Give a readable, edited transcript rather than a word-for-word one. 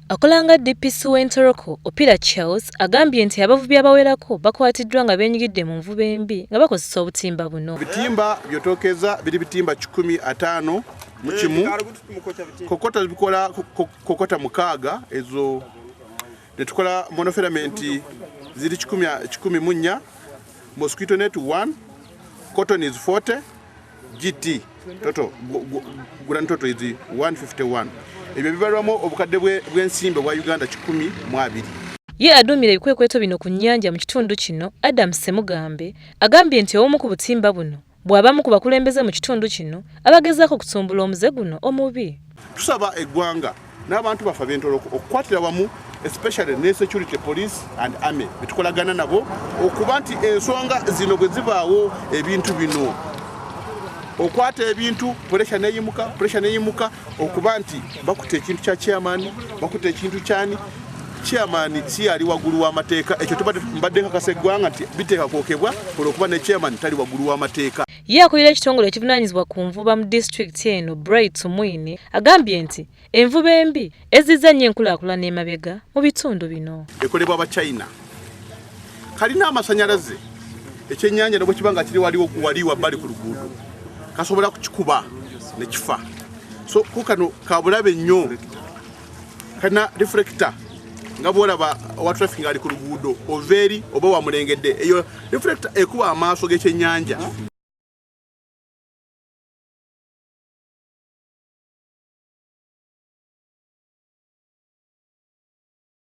Akolanga DPC w'Entoroko Opira Charles agambye nti abavubi abawerako bakwatiddwa nga beenyigidde mu nvuba embi nga bakozesa obutimba buno. Bitimba byotokeza biri bitimba 15 mu kimu. Kokota zibikola kokota mukaaga ezo netukola monofilament ziri 10 munya. Mosquito net 1, cotton is 40, GT toto grand toto is 151. Ebyo bibalwamu obukadde bw'ensimbe bwa Uganda 12. Ye adumira ebikwekweto bino ku nnyanja mu kitundu kino, Adam Semugambe agambye nti omu ku butimba buno bw'abamu ku bakulembeze mu kitundu kino abagezaako kutumbula omuze guno omubi. Tusaba eggwanga n'abantu bafa b'Entoroko okukwatira wamu, especially ne security police and army bitukolagana nabo okuba nti ensonga zino bwe zibaawo ebintu bino okwata ebintu pressure neyimuka okuba nti bakuta ekintu kya chairman, bakuta ekintu kyani chairman si ali wagulu w'amateeka. Ekyo mbadde nkakasa eggwanga nti biteeka kwokebwa olwokuba ne chairman tali wagulu w'amateeka. Ye akulira ekitongole ekivunaanyizibwa ku nvuba mu disitulikiti eno Bright Mwini agambye nti envuba embi ezizza nnyo enkulaakulana emabega mu bitundu bino. Ekolebwa Abachina kalina amasanyalaze ekyennyanja nabwe kibanga kiri waliwa bali ku luguudo kasobola kukikuba ne kifa. So kukano kabulabe nnyo kana reflector nga bwolaba wa traffic ali ku luguudo overi oba wamulengedde eyo reflector ekuba amaaso g'ekyennyanja.